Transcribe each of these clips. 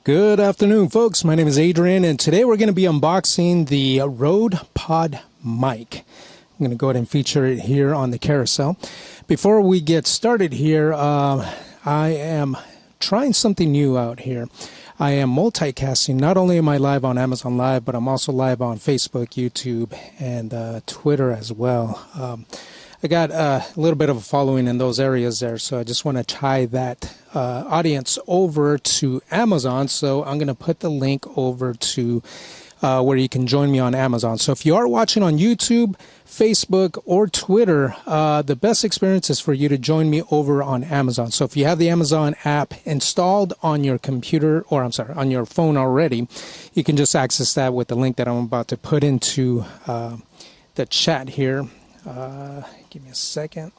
Good afternoon, folks. My name is Adrian, and today we're going to be unboxing the Rode PodMic. I'm going to go ahead and feature it here on the carousel. Before we get started here, I am trying something new out here. I am multicasting. Not only am I live on Amazon Live, but I'm also live on Facebook, YouTube, and Twitter as well. I got a little bit of a following in those areas there, so I just want to tie that audience over to Amazon. So I'm going to put the link over to where you can join me on Amazon. So if you are watching on YouTube, Facebook, or Twitter, the best experience is for you to join me over on Amazon. So if you have the Amazon app installed on your computer, or I'm sorry, on your phone already, you can just access that with the link that I'm about to put into the chat here. Give me a second.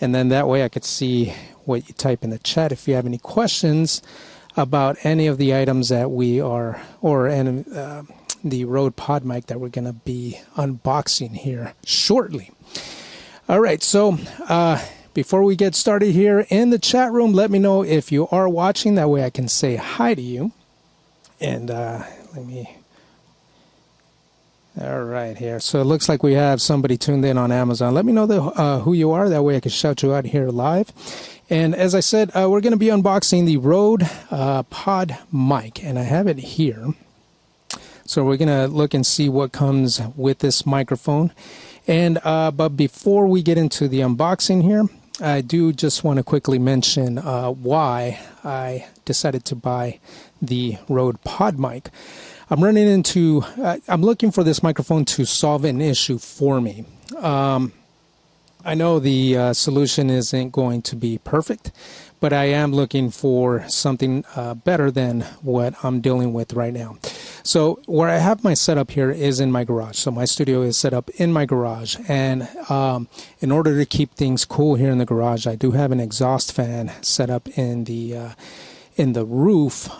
And then that way I could see what you type in the chat if you have any questions about any of the items that we are, or the Rode PodMic that we're going to be unboxing here shortly. All right, so before we get started here in the chat room, let me know if you are watching. That way I can say hi to you. And let me... All right, here. So it looks like we have somebody tuned in on Amazon. Let me know who you are. That way I can shout you out here live. And as I said, we're going to be unboxing the Rode PodMic, and I have it here. So we're going to look and see what comes with this microphone. And but before we get into the unboxing here, I do just want to quickly mention why I decided to buy the Rode PodMic. I'm looking for this microphone to solve an issue for me. I know the solution isn't going to be perfect, but I am looking for something better than what I'm dealing with right now. So where I have my setup here is in my garage. So my studio is set up in my garage, and in order to keep things cool here in the garage, I do have an exhaust fan set up in the roof.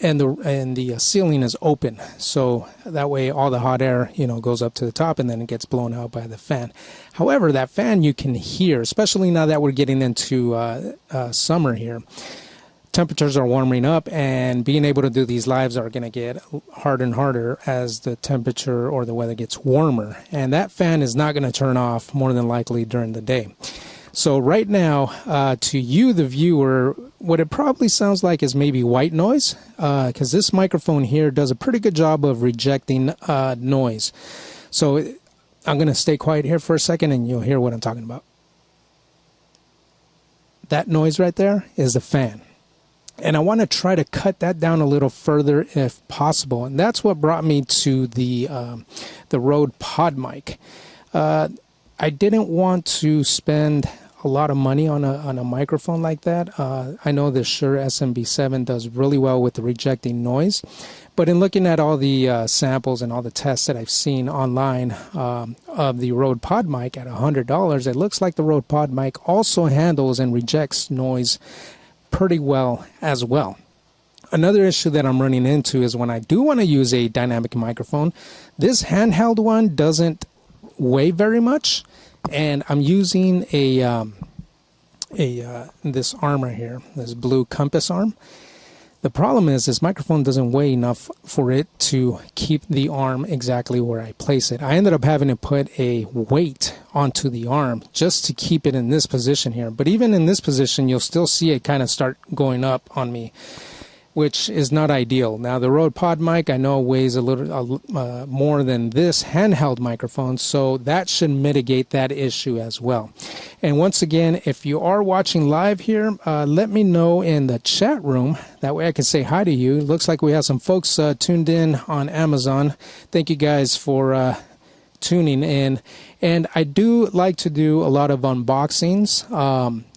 And the ceiling is open, so that way all the hot air, goes up to the top, and then it gets blown out by the fan. However, that fan you can hear, especially now that we're getting into summer here. Temperatures are warming up, and being able to do these lives are going to get harder and harder as the temperature or the weather gets warmer. And that fan is not going to turn off more than likely during the day. So right now, to you, the viewer, what it probably sounds like is maybe white noise, because this microphone here does a pretty good job of rejecting noise. So I'm going to stay quiet here for a second, and you'll hear what I'm talking about. That noise right there is the fan. And I want to try to cut that down a little further if possible. And that's what brought me to the Rode PodMic. I didn't want to spend a lot of money on a microphone like that. I know the Shure SMB7 does really well with the rejecting noise, but in looking at all the samples and all the tests that I've seen online of the Rode PodMic at $100, it looks like the Rode PodMic also handles and rejects noise pretty well as well. Another issue that I'm running into is when I do want to use a dynamic microphone, this handheld one doesn't weigh very much, and I'm using this arm right here, this blue compass arm. The problem is this microphone doesn't weigh enough for it to keep the arm exactly where I place it. I ended up having to put a weight onto the arm just to keep it in this position here. But even in this position, you'll still see it kind of start going up on me, which is not ideal. Now, the Rode PodMic I know weighs a little more than this handheld microphone, so that should mitigate that issue as well. And once again, if you are watching live here, let me know in the chat room. That way I can say hi to you. It looks like we have some folks tuned in on Amazon. Thank you guys for tuning in. And I do like to do a lot of unboxings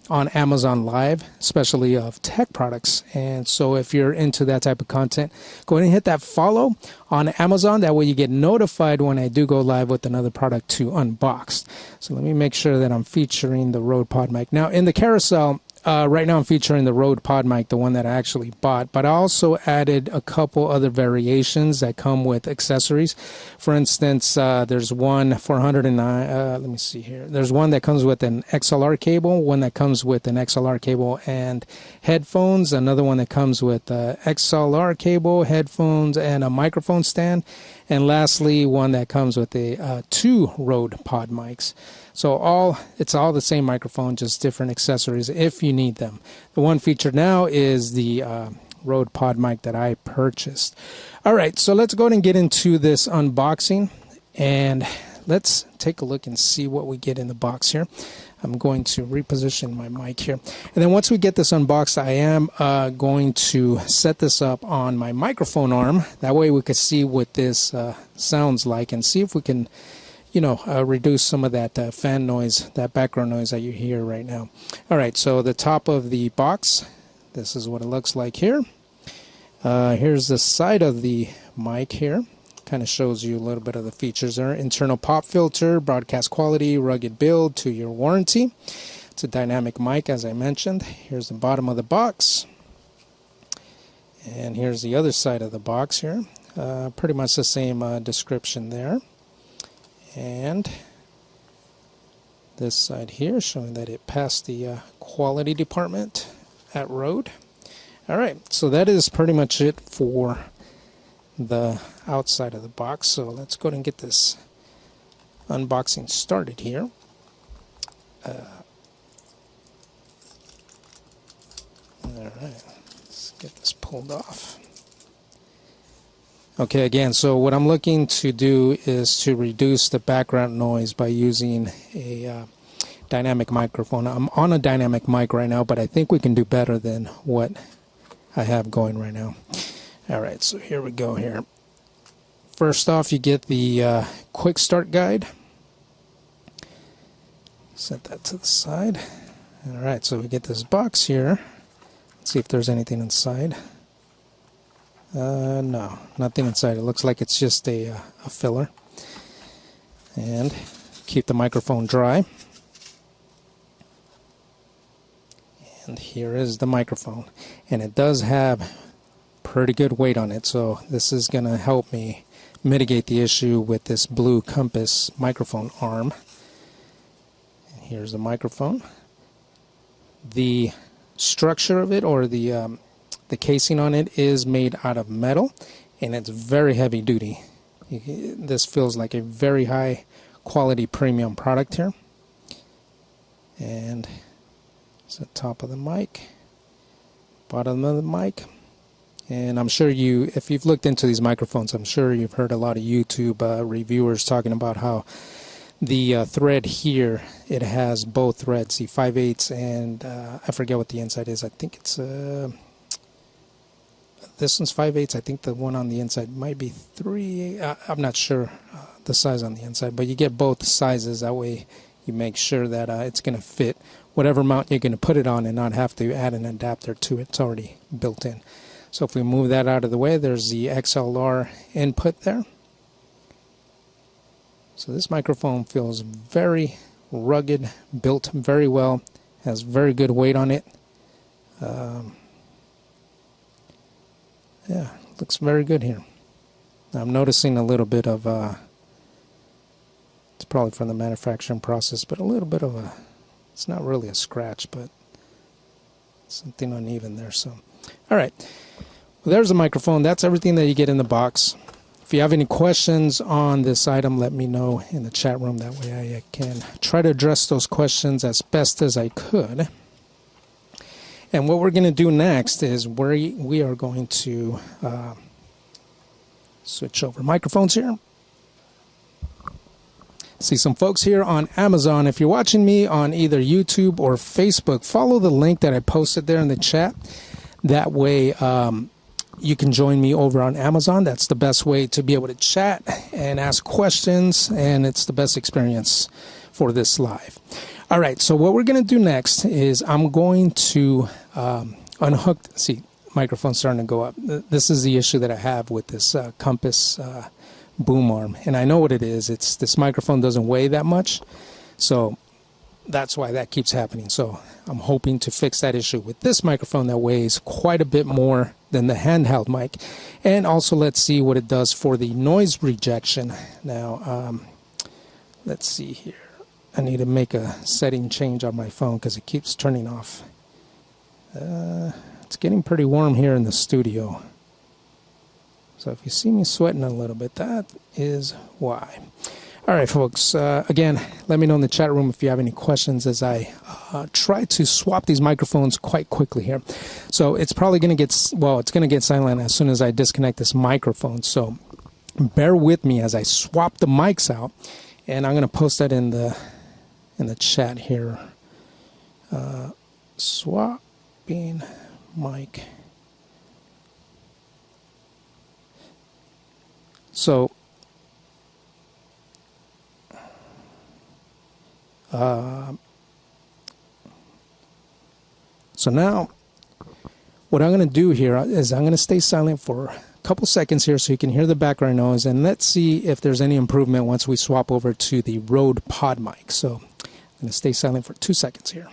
on Amazon Live, especially of tech products. And so if you're into that type of content, go ahead and hit that follow on Amazon. That way you get notified when I do go live with another product to unbox. So let me make sure that I'm featuring the Rode PodMic. Now in the carousel, right now I'm featuring the Rode PodMic, the one that I actually bought, but I also added a couple other variations that come with accessories. For instance, there's one 409, let me see here. There's one that comes with an XLR cable, one that comes with an XLR cable and headphones, another one that comes with XLR cable, headphones, and a microphone stand, and lastly, one that comes with a 2 Rode PodMics. So it's all the same microphone, just different accessories if you need them. The one featured now is the Rode PodMic that I purchased. All right, so let's go ahead and get into this unboxing, and let's take a look and see what we get in the box here. I'm going to reposition my mic here. And then once we get this unboxed, I am going to set this up on my microphone arm. That way we could see what this sounds like and see if we can reduce some of that fan noise, that background noise that you hear right now. All right, so the top of the box, this is what it looks like here. Here's the side of the mic here. Kind of shows you a little bit of the features there. Internal pop filter, broadcast quality, rugged build, 2-year warranty. It's a dynamic mic, as I mentioned. Here's the bottom of the box. And here's the other side of the box here. Pretty much the same description there. And this side here showing that it passed the quality department at Rode. All right, so that is pretty much it for the outside of the box. So let's go ahead and get this unboxing started here. All right, let's get this pulled off. Okay, again, so what I'm looking to do is to reduce the background noise by using a dynamic microphone. I'm on a dynamic mic right now, but I think we can do better than what I have going right now. All right, so here we go here. First off, you get the quick start guide. Set that to the side. All right, so we get this box here. Let's see if there's anything inside. No, nothing inside. It looks like it's just a filler. And keep the microphone dry. And here is the microphone. And it does have pretty good weight on it, so this is going to help me mitigate the issue with this blue compass microphone arm. And here's the microphone. The structure of it, or the casing on it, is made out of metal, and it's very heavy duty. This feels like a very high quality premium product here. And it's the top of the mic, bottom of the mic. And I'm sure if you've looked into these microphones, I'm sure you've heard a lot of YouTube reviewers talking about how the thread here, it has both threads, the 5/8 and I forget what the inside is. I think it's this one's 5/8. I think the one on the inside might be 3. I'm not sure the size on the inside, but you get both sizes. That way you make sure that it's going to fit whatever mount you're going to put it on and not have to add an adapter to it. It's already built in. So if we move that out of the way, there's the XLR input there. So this microphone feels very rugged, built very well, has very good weight on it. Yeah, looks very good here. I'm noticing a little bit of, it's probably from the manufacturing process, but a little bit of it's not really a scratch, but something uneven there. So, all right. Well, there's the microphone. That's everything that you get in the box. If you have any questions on this item, let me know in the chat room. That way I can try to address those questions as best as I could. And what we're going to do next is we are going to switch over microphones here. See some folks here on Amazon. If you're watching me on either YouTube or Facebook, follow the link that I posted there in the chat. That way you can join me over on Amazon. That's the best way to be able to chat and ask questions, and it's the best experience for this live. All right, so what we're going to do next is I'm going to unhook, see, microphone's starting to go up. This is the issue that I have with this Compass boom arm, and I know what it is. It's this microphone doesn't weigh that much, so that's why that keeps happening. So I'm hoping to fix that issue with this microphone that weighs quite a bit more than the handheld mic. And also let's see what it does for the noise rejection. Now, let's see here. I need to make a setting change on my phone because it keeps turning off. It's getting pretty warm here in the studio. So if you see me sweating a little bit, that is why. All right, folks. Again, let me know in the chat room if you have any questions as I try to swap these microphones quite quickly here. So it's probably going to get, well, it's going to get silent as soon as I disconnect this microphone. So bear with me as I swap the mics out, and I'm going to post that in the chat here. Swapping mic. So now what I'm going to do here is I'm going to stay silent for a couple seconds here so you can hear the background noise, and let's see if there's any improvement once we swap over to the Rode PodMic. So I'm going to stay silent for 2 seconds here.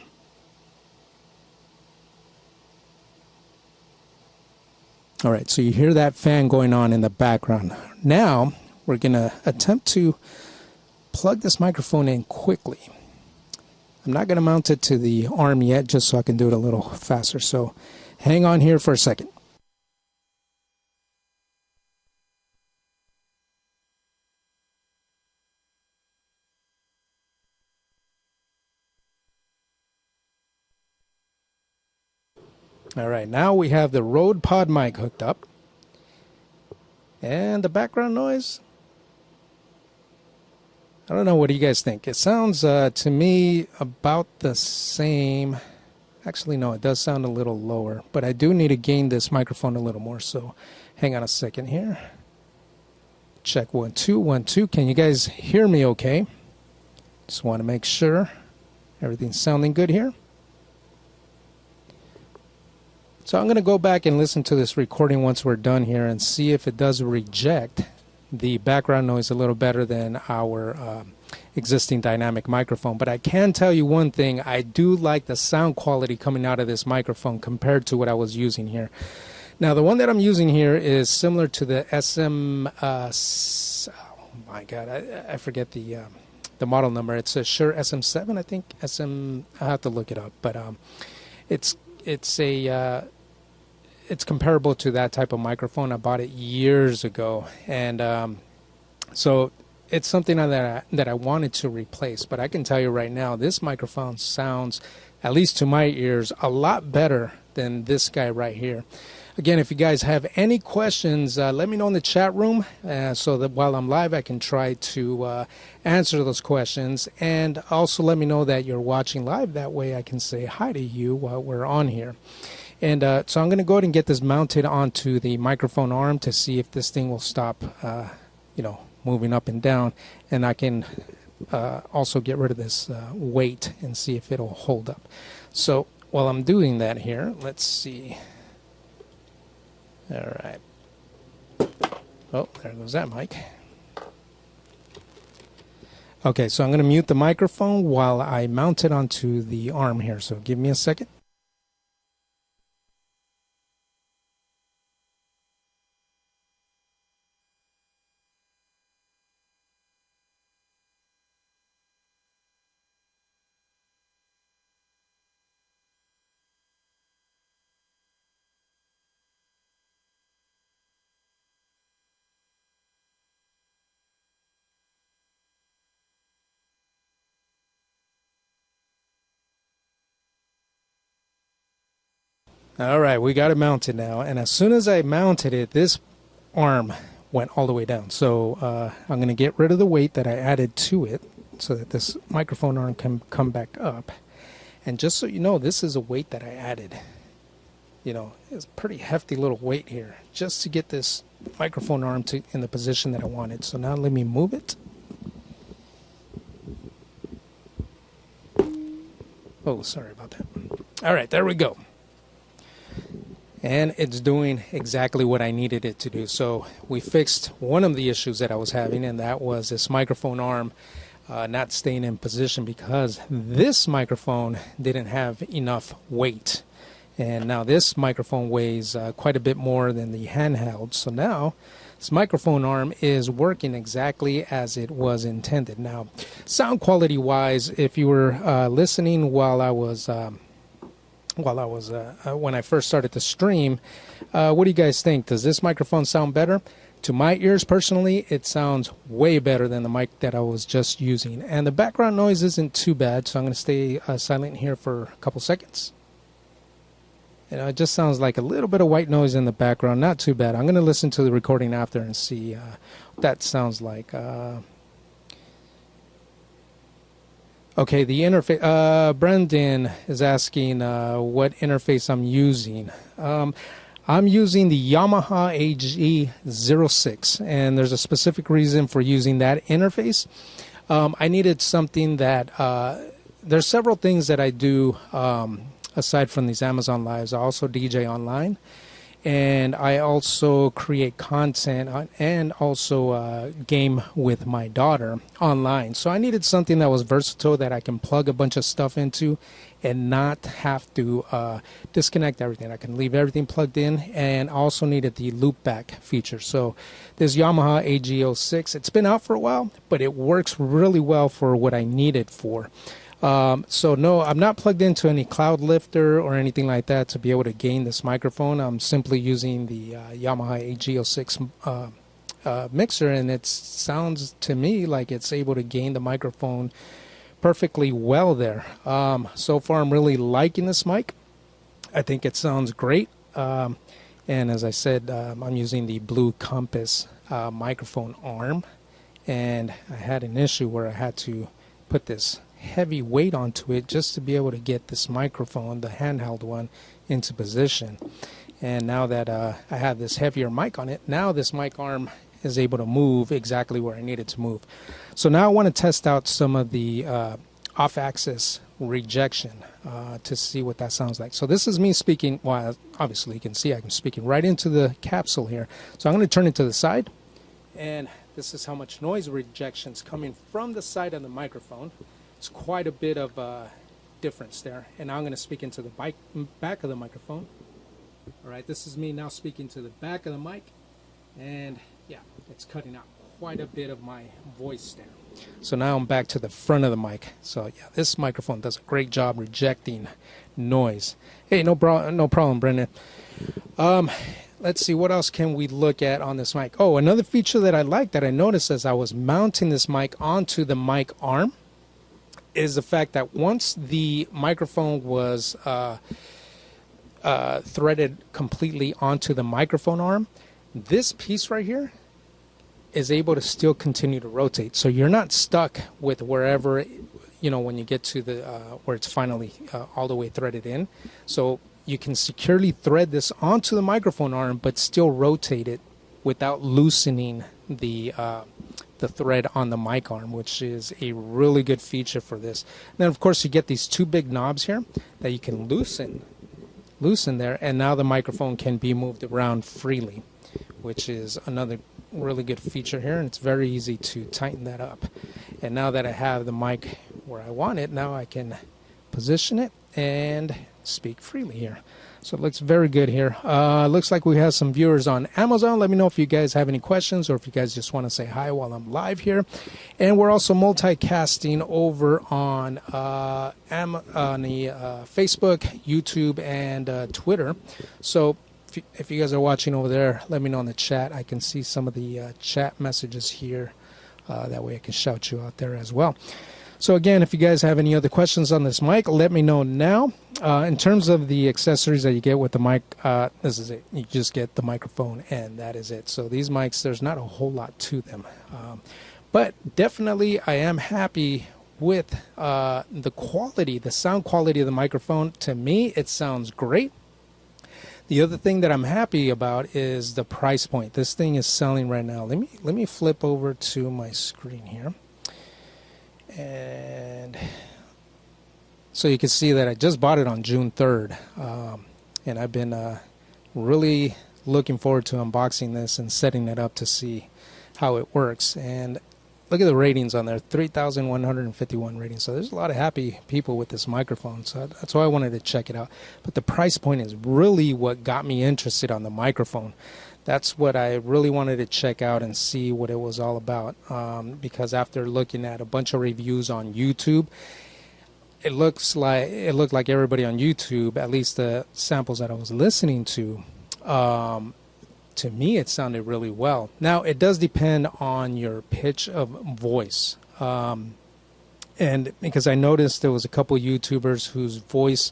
All right, so you hear that fan going on in the background. Now we're going to attempt to plug this microphone in quickly. I'm not going to mount it to the arm yet, just so I can do it a little faster. So hang on here for a second. All right, now we have the Rode PodMic hooked up. And the background noise, I don't know, what do you guys think? It sounds to me about the same. Actually, no, it does sound a little lower, but I do need to gain this microphone a little more, so hang on a second here. Check 1 2 1 2. Can you guys hear me okay? Just want to make sure everything's sounding good here. So I'm going to go back and listen to this recording once we're done here and see if it does reject the background noise a little better than our existing dynamic microphone. But I can tell you one thing, I do like the sound quality coming out of this microphone compared to what I was using here. Now the one that I'm using here is similar to the SM, oh my god, I forget the model number. It's a Shure SM7, I think. I have to look it up, but it's comparable to that type of microphone. I bought it years ago, and so it's something that I wanted to replace. But I can tell you right now, this microphone sounds, at least to my ears, a lot better than this guy right here. Again, if you guys have any questions, let me know in the chat room so that while I'm live I can try to answer those questions. And also let me know that you're watching live. That way I can say hi to you while we're on here. And so I'm going to go ahead and get this mounted onto the microphone arm to see if this thing will stop, moving up and down. And I can also get rid of this weight and see if it'll hold up. So while I'm doing that here, let's see. All right. Oh, there goes that mic. Okay, so I'm going to mute the microphone while I mount it onto the arm here. So give me a second. All right, we got it mounted now, and as soon as I mounted it, this arm went all the way down. So I'm going to get rid of the weight that I added to it so that this microphone arm can come back up. And just so you know, this is a weight that I added. You know, it's a pretty hefty little weight here just to get this microphone arm in the position that I wanted. So now let me move it. Oh, sorry about that. All right, there we go. And it's doing exactly what I needed it to do. So we fixed one of the issues that I was having, and that was this microphone arm not staying in position because this microphone didn't have enough weight. And now this microphone weighs quite a bit more than the handheld. So now this microphone arm is working exactly as it was intended. Now, sound quality wise, if you were listening while I was when I first started to stream, what do you guys think? Does this microphone sound better? To my ears personally, it sounds way better than the mic that I was just using. And the background noise isn't too bad, so I'm going to stay silent here for a couple seconds. You know, it just sounds like a little bit of white noise in the background, not too bad. I'm going to listen to the recording after and see what that sounds like. Okay, the interface. Brendan is asking what interface I'm using. I'm using the Yamaha AG06, and there's a specific reason for using that interface. I needed something that, there's several things that I do aside from these Amazon Lives. I also DJ online, and I also create content and also game with my daughter online. So I needed something that was versatile, that I can plug a bunch of stuff into and not have to disconnect everything. I can leave everything plugged in, and also needed the loopback feature. So this Yamaha AG06, it's been out for a while, but it works really well for what I need it for. So no, I'm not plugged into any cloud lifter or anything like that to be able to gain this microphone. I'm simply using the Yamaha AG06 mixer, and it sounds to me like it's able to gain the microphone perfectly well there. So far I'm really liking this mic. I think it sounds great. And as I said, I'm using the Blue Compass microphone arm, and I had an issue where I had to put this heavy weight onto it just to be able to get this microphone, the handheld one, into position. And now that I have this heavier mic on it, now this mic arm is able to move exactly where I need it to move. So now I want to test out some of the off-axis rejection to see what that sounds like. So this is me speaking, well, obviously you can see I'm speaking right into the capsule here. So I'm going to turn it to the side, and this is how much noise rejection is coming from the side of the microphone. It's quite a bit of difference there. And now I'm going to speak into the back of the microphone. All right, this is me now speaking to the back of the mic, and yeah, it's cutting out quite a bit of my voice there. So now I'm back to the front of the mic. So yeah, this microphone does a great job rejecting noise. Hey, no problem, Brendan. Let's see, what else can we look at on this mic? Oh, another feature that I like that I noticed as I was mounting this mic onto the mic arm is the fact that once the microphone was threaded completely onto the microphone arm, this piece right here is able to still continue to rotate. So you're not stuck with wherever, you know, when you get to the where it's finally all the way threaded in. So you can securely thread this onto the microphone arm but still rotate it without loosening the thread on the mic arm, which is a really good feature for this. And then of course you get these two big knobs here that you can loosen there, and now the microphone can be moved around freely, which is another really good feature here, and it's very easy to tighten that up. And now that I have the mic where I want it, now I can position it and speak freely here. So it looks very good here. Looks like we have some viewers on Amazon. Let me know if you guys have any questions, or if you guys just want to say hi while I'm live here. And we're also multicasting over on the Facebook, YouTube, and Twitter. So if you guys are watching over there, let me know in the chat. I can see some of the chat messages here. That way I can shout you out there as well. So again, if you guys have any other questions on this mic, let me know now. In terms of the accessories that you get with the mic, this is it. You just get the microphone, and that is it. So these mics, there's not a whole lot to them. But definitely I am happy with the quality, the sound quality of the microphone. To me, it sounds great. The other thing that I'm happy about is the price point. This thing is selling right now. Let me flip over to my screen here. And so you can see that I just bought it on June 3rd. And I've been really looking forward to unboxing this and setting it up to see how it works. And look at the ratings on there, 3,151 ratings. So there's a lot of happy people with this microphone. So that's why I wanted to check it out. But the price point is really what got me interested on the microphone. That's what I really wanted to check out and see what it was all about. Because after looking at a bunch of reviews on YouTube, it looked like everybody on YouTube, at least the samples that I was listening to me, it sounded really well. Now, it does depend on your pitch of voice. And because I noticed there was a couple YouTubers whose voice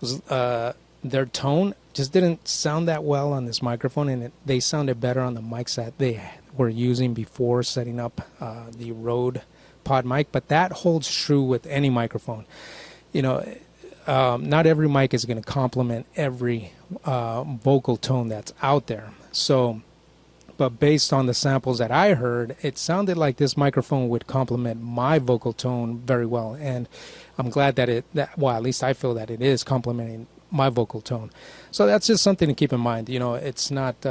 was, their tone just didn't sound that well on this microphone, and they sounded better on the mics that they were using before setting up the Rode PodMic. But that holds true with any microphone. You know, not every mic is going to complement every vocal tone that's out there. So, but based on the samples that I heard, it sounded like this microphone would complement my vocal tone very well. And I'm glad that well, at least I feel that it is complementing my vocal tone. So that's just something to keep in mind. You know, it's not,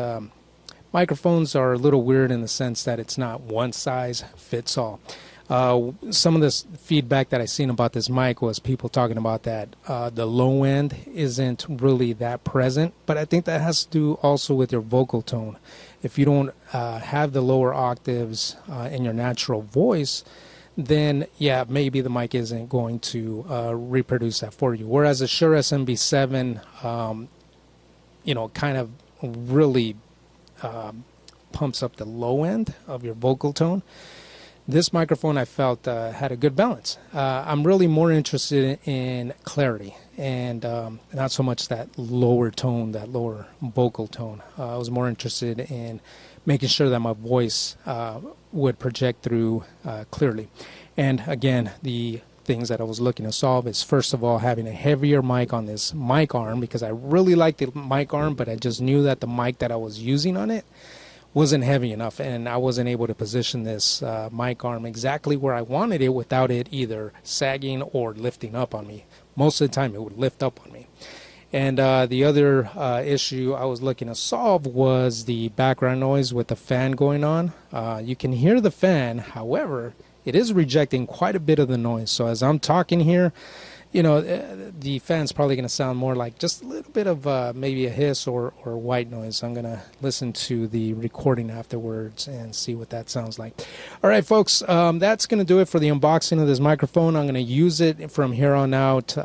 microphones are a little weird in the sense that it's not one size fits all. Some of this feedback that I seen about this mic was people talking about that the low end isn't really that present, but I think that has to do also with your vocal tone. If you don't have the lower octaves in your natural voice, then yeah, maybe the mic isn't going to reproduce that for you. Whereas a Shure SMB7, you know, kind of really pumps up the low end of your vocal tone. This microphone, I felt, had a good balance. I'm really more interested in clarity and not so much that lower tone, that lower vocal tone. I was more interested in making sure that my voice would project through clearly. And again, the things that I was looking to solve is, first of all, having a heavier mic on this mic arm, because I really like the mic arm, but I just knew that the mic that I was using on it wasn't heavy enough, and I wasn't able to position this mic arm exactly where I wanted it without it either sagging or lifting up on me. Most of the time it would lift up on me. And the other issue I was looking to solve was the background noise with the fan going on. You can hear the fan, however, it is rejecting quite a bit of the noise. So as I'm talking here, you know, the fan's probably going to sound more like just a little bit of maybe a hiss or white noise. I'm going to listen to the recording afterwards and see what that sounds like. All right, folks, that's going to do it for the unboxing of this microphone. I'm going to use it from here on out,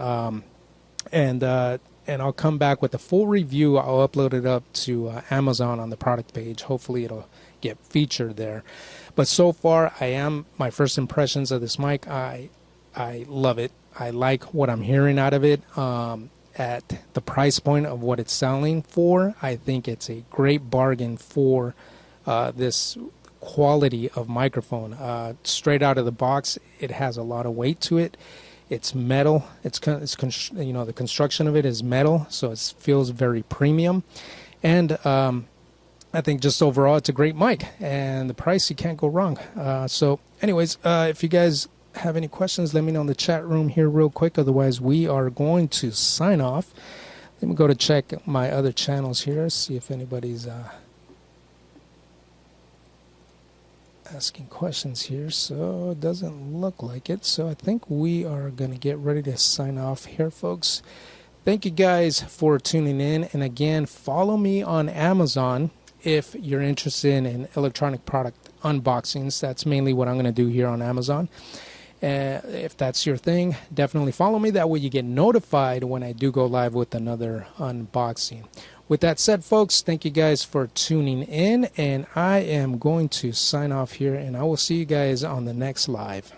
and I'll come back with a full review. I'll upload it up to Amazon on the product page. Hopefully it'll get featured there. But so far, my first impressions of this mic, I love it. I like what I'm hearing out of it. At the price point of what it's selling for, I think it's a great bargain for this quality of microphone. Straight out of the box, it has a lot of weight to it. It's metal. You know, the construction of it is metal, so it feels very premium. And I think just overall, it's a great mic. And the price, you can't go wrong. So anyways, if you guys have any questions, let me know in the chat room here real quick. Otherwise, we are going to sign off. Let me go to check my other channels here, see if anybody's asking questions here. So it doesn't look like it. So I think we are going to get ready to sign off here, folks. Thank you guys for tuning in. And again, follow me on Amazon if you're interested in electronic product unboxings. That's mainly what I'm going to do here on Amazon. If that's your thing, definitely follow me. That way you get notified when I do go live with another unboxing. With that said, folks, thank you guys for tuning in, and I am going to sign off here, and I will see you guys on the next live.